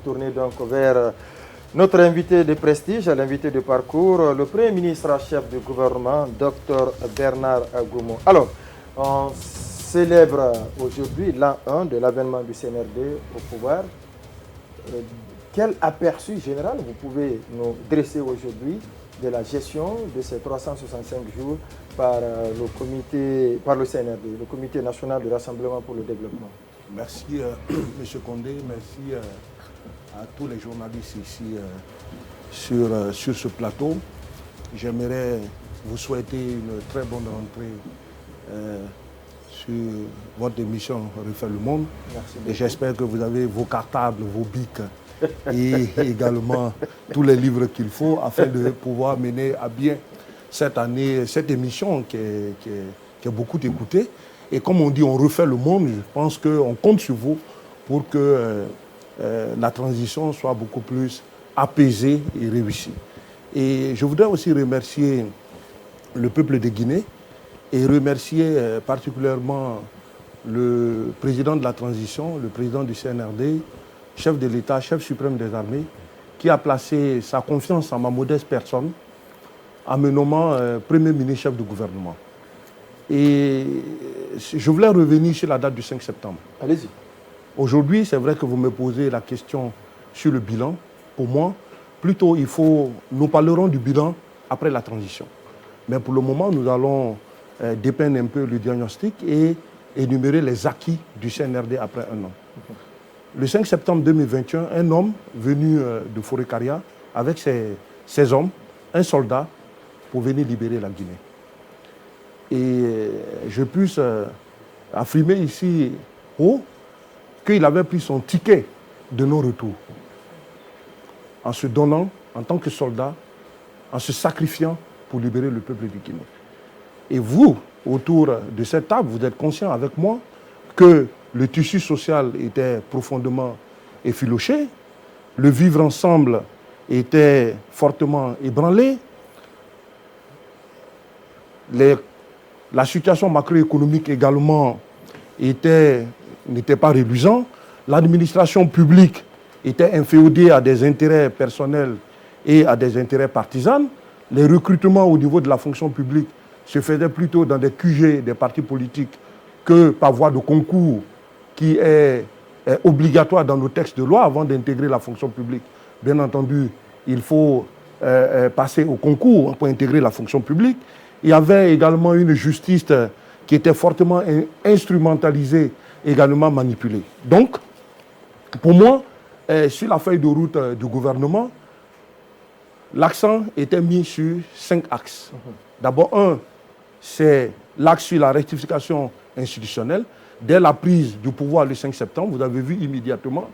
tourner donc vers notre invité de prestige, l'invité de parcours, le Premier ministre chef du gouvernement, Dr Bernard Goumou. Alors, on célèbre aujourd'hui l'an 1 de l'avènement du CNRD au pouvoir. Quel aperçu général vous pouvez nous dresser aujourd'hui de la gestion de ces 365 jours par le CNRD, le Comité national de rassemblement pour le développement? Merci M. Condé, merci à tous les journalistes ici sur ce plateau. J'aimerais vous souhaiter une très bonne rentrée sur votre émission Refaire le monde. Merci. Et j'espère que vous avez vos cartables, vos bics et également tous les livres qu'il faut afin de pouvoir mener à bien cette année, cette émission qui est beaucoup écoutée. Et comme on dit, on refait le monde. Je pense qu'on compte sur vous pour que la transition soit beaucoup plus apaisée et réussie. Et je voudrais aussi remercier le peuple de Guinée et remercier particulièrement le président de la transition, le président du CNRD, chef de l'État, chef suprême des armées, qui a placé sa confiance en ma modeste personne en me nommant Premier ministre chef du gouvernement. Et je voulais revenir sur la date du 5 septembre. Allez-y. Aujourd'hui, c'est vrai que vous me posez la question sur le bilan. Pour moi, plutôt, nous parlerons du bilan après la transition. Mais pour le moment, nous allons dépeindre un peu le diagnostic et énumérer les acquis du CNRD après un an. Le 5 septembre 2021, un homme venu de Forêt-Caria avec ses hommes, un soldat, pour venir libérer la Guinée. Et je puisse affirmer ici haut qu'il avait pris son ticket de non-retour en se donnant en tant que soldat, en se sacrifiant pour libérer le peuple de Guinée. Et vous, autour de cette table, vous êtes conscients avec moi que le tissu social était profondément effiloché, le vivre ensemble était fortement ébranlé, la situation macroéconomique également n'était pas reluisante, l'administration publique était inféodée à des intérêts personnels et à des intérêts partisans, les recrutements au niveau de la fonction publique se faisaient plutôt dans des QG des partis politiques que par voie de concours qui est obligatoire dans nos textes de loi avant d'intégrer la fonction publique. Bien entendu, il faut passer au concours pour intégrer la fonction publique. Il y avait également une justice qui était fortement instrumentalisée, également manipulée. Donc, pour moi, sur la feuille de route du gouvernement, l'accent était mis sur 5 axes. D'abord, un, c'est l'axe sur la rectification institutionnelle. Dès la prise du pouvoir le 5 septembre, vous avez vu immédiatement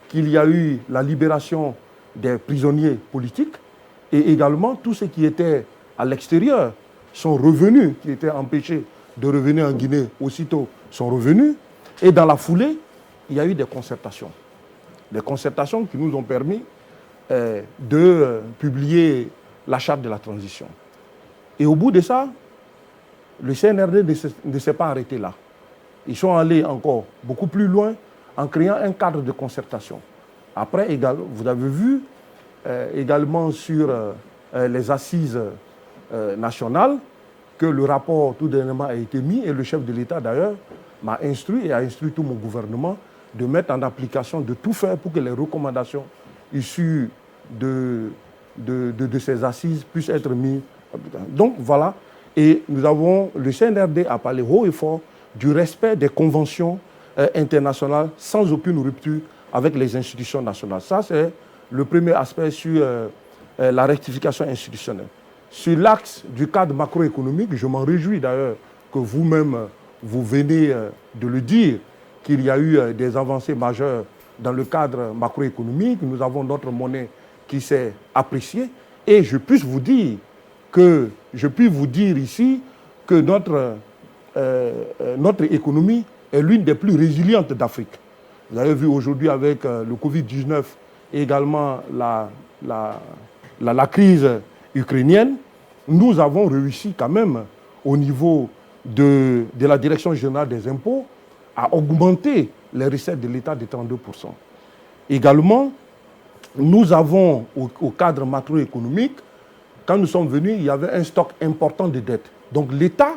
qu'il y a eu la libération des prisonniers politiques et également tous ceux qui étaient à l'extérieur sont revenus, qui étaient empêchés de revenir en Guinée aussitôt, sont revenus. Et dans la foulée, il y a eu des concertations. Des concertations qui nous ont permis de publier la charte de la transition. Et au bout de ça, le CNRD ne s'est pas arrêté là. Ils sont allés encore beaucoup plus loin en créant un cadre de concertation. Après, vous avez vu également sur les assises nationales que le rapport tout dernièrement a été mis et le chef de l'État d'ailleurs m'a instruit et a instruit tout mon gouvernement de mettre en application, de tout faire pour que les recommandations issues de ces assises puissent être mises. Donc voilà, et le CNRD a parlé haut et fort du respect des conventions internationales sans aucune rupture avec les institutions nationales. Ça, c'est le premier aspect sur la rectification institutionnelle. Sur l'axe du cadre macroéconomique, je m'en réjouis d'ailleurs que vous-même, vous venez de le dire, qu'il y a eu des avancées majeures dans le cadre macroéconomique. Nous avons notre monnaie qui s'est appréciée. Et je puis vous dire ici que notre économie est l'une des plus résilientes d'Afrique. Vous avez vu aujourd'hui avec le Covid-19 et également la crise ukrainienne, nous avons réussi quand même au niveau de la Direction générale des impôts à augmenter les recettes de l'État de 32%. Également, nous avons, au cadre macroéconomique, quand nous sommes venus, il y avait un stock important de dettes. Donc l'État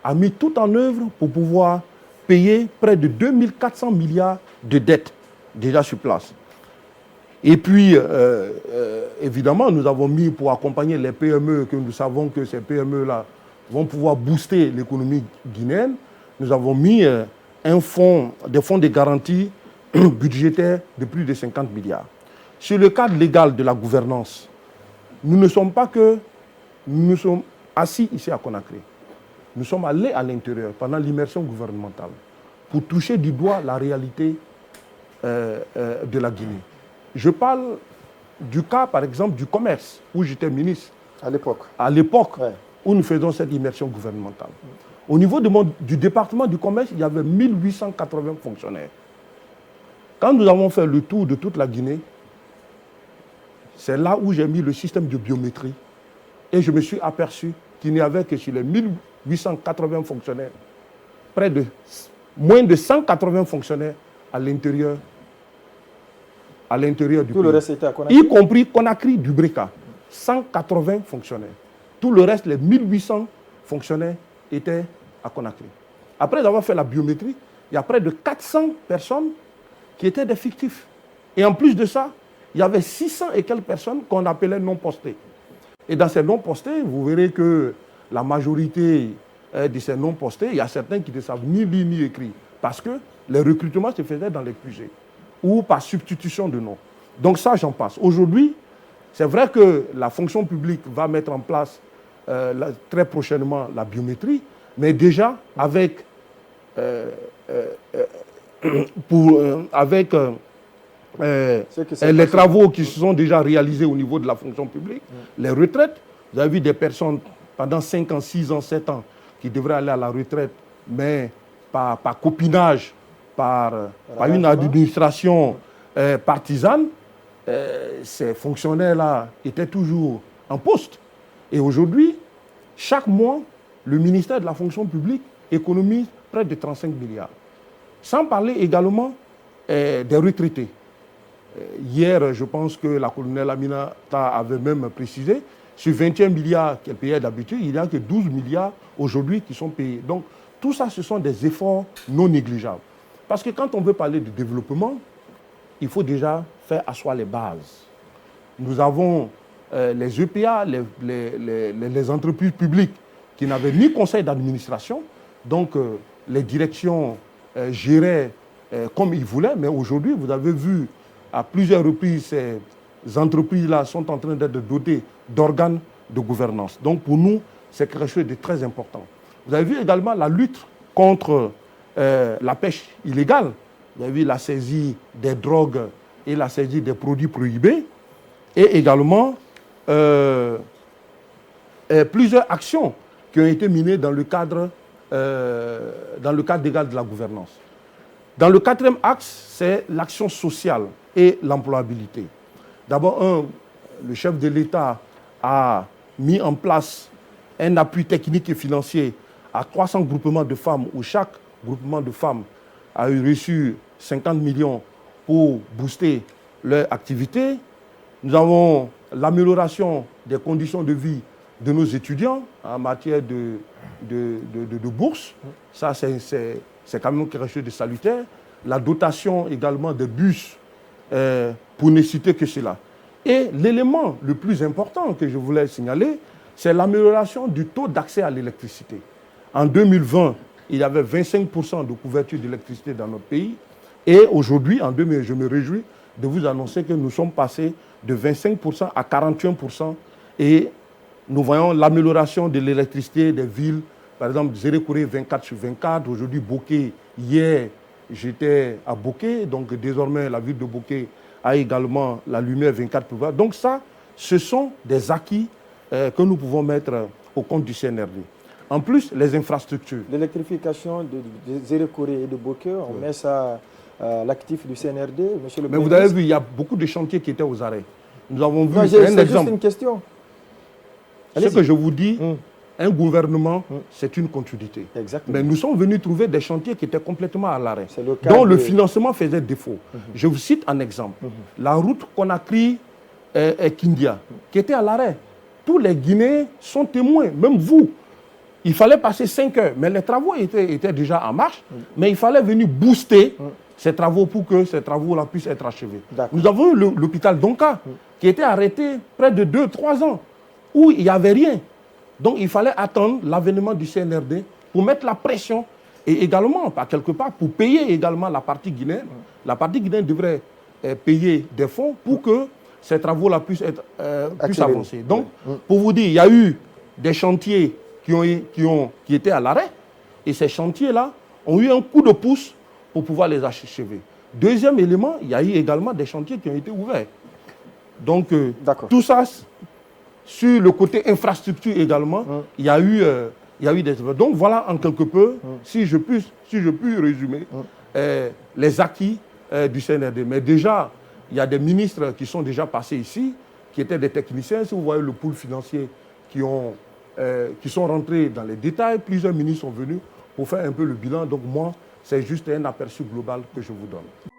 a mis tout en œuvre pour pouvoir payer près de 2400 milliards de dettes déjà sur place. Et puis, évidemment, nous avons mis pour accompagner les PME, que nous savons que ces PME-là vont pouvoir booster l'économie guinéenne, nous avons mis des fonds de garantie budgétaires de plus de 50 milliards. Sur le cadre légal de la gouvernance, nous ne sommes pas que... Nous sommes assis ici à Conakry. Nous sommes allés à l'intérieur pendant l'immersion gouvernementale pour toucher du doigt la réalité de la Guinée. Je parle du cas, par exemple, du commerce, où j'étais ministre. À l'époque. À l'époque, ouais. Où nous faisons cette immersion gouvernementale. Au niveau du département du commerce, il y avait 1880 fonctionnaires. Quand nous avons fait le tour de toute la Guinée, c'est là où j'ai mis le système de biométrie. Et je me suis aperçu qu'il n'y avait que sur les 1880 fonctionnaires, moins de 180 fonctionnaires à l'intérieur du pays. Tout le reste était à Conakry. Y compris Conakry du Breka. 180 fonctionnaires. Tout le reste, les 1800 fonctionnaires, étaient à Conakry. Après avoir fait la biométrie, il y a près de 400 personnes qui étaient des fictifs. Et en plus de ça, il y avait 600 et quelques personnes qu'on appelait non postés. Et dans ces non postés, vous verrez que la majorité de ces non postés, il y a certains qui ne savent ni lire ni écrire. Parce que les recrutements se faisaient dans les QG ou par substitution de nom. Donc ça, j'en passe. Aujourd'hui, c'est vrai que la fonction publique va mettre en place très prochainement la biométrie, mais déjà avec les travaux qui se sont déjà réalisés au niveau de la fonction publique, les retraites, vous avez vu des personnes pendant 5 ans, 6 ans, 7 ans qui devraient aller à la retraite, mais par copinage, par une administration partisane, ces fonctionnaires-là étaient toujours en poste. Et aujourd'hui, chaque mois, le ministère de la fonction publique économise près de 35 milliards. Sans parler également des retraités. Hier, je pense que la colonelle Aminata avait même précisé, sur 21 milliards qu'elle payait d'habitude, il n'y a que 12 milliards aujourd'hui qui sont payés. Donc, tout ça, ce sont des efforts non négligeables. Parce que quand on veut parler de développement, il faut déjà faire asseoir les bases. Nous avons les EPA, les entreprises publiques qui n'avaient ni conseil d'administration, donc les directions géraient comme ils voulaient, mais aujourd'hui, vous avez vu à plusieurs reprises, ces entreprises-là sont en train d'être dotées d'organes de gouvernance. Donc pour nous, c'est quelque chose de très important. Vous avez vu également la lutte contre la pêche illégale. Vous avez vu la saisie des drogues et la saisie des produits prohibés. Et également plusieurs actions qui ont été menées dans le cadre légal de la gouvernance. Dans le 4e axe, c'est l'action sociale et l'employabilité. D'abord, le chef de l'État a mis en place un appui technique et financier à 300 groupements de femmes, où chaque groupement de femmes a reçu 50 millions pour booster leur activité. Nous avons l'amélioration des conditions de vie de nos étudiants en matière de bourse. Ça, c'est quand même quelque chose de salutaire. La dotation également des bus, pour ne citer que cela. Et l'élément le plus important que je voulais signaler, c'est l'amélioration du taux d'accès à l'électricité. En 2020, il y avait 25% de couverture d'électricité dans notre pays. Et aujourd'hui, en 2020, je me réjouis de vous annoncer que nous sommes passés de 25% à 41%. Et nous voyons l'amélioration de l'électricité des villes. Par exemple, Zérékouré 24/24. Aujourd'hui, Boké, hier, j'étais à Boké. Donc désormais, la ville de Boké a également la lumière 24/24. Donc ça, ce sont des acquis que nous pouvons mettre au compte du CNRD. En plus, les infrastructures. L'électrification de Zérékouré et de Boké, on met ça à l'actif du CNRD, monsieur le Mais vous avez vu, il y a beaucoup de chantiers qui étaient aux arrêts. Nous avons vu un exemple. Juste une question. Ce que je vous dis, un gouvernement, c'est une continuité. Exactement. Mais nous sommes venus trouver des chantiers qui étaient complètement à l'arrêt, de... dont le financement faisait défaut. Je vous cite un exemple. La route Conakry-Kindia, qui était à l'arrêt. Tous les Guinéens sont témoins, même vous. Il fallait passer 5 heures, mais les travaux étaient déjà en marche, mais il fallait venir booster ces travaux pour que ces travaux-là puissent être achevés. Nous avons eu l'hôpital Donka, qui était arrêté près de 2-3 ans, où il n'y avait rien. Donc il fallait attendre l'avènement du CNRD pour mettre la pression et également, par quelque part, pour payer également la partie guinéenne. La partie guinéenne devrait payer des fonds pour que ces travaux-là puissent avancer. Donc, pour vous dire, il y a eu des chantiers qui étaient à l'arrêt et ces chantiers-là ont eu un coup de pouce pour pouvoir les achever. Deuxième élément, il y a eu également des chantiers qui ont été ouverts. Donc, tout ça, sur le côté infrastructure également, il y a eu des... Donc, voilà en quelque peu, si je puis résumer, les acquis du CNRD. Mais déjà, il y a des ministres qui sont déjà passés ici, qui étaient des techniciens. Si vous voyez le pool financier qui sont rentrés dans les détails, plusieurs ministres sont venus pour faire un peu le bilan. Donc moi, c'est juste un aperçu global que je vous donne.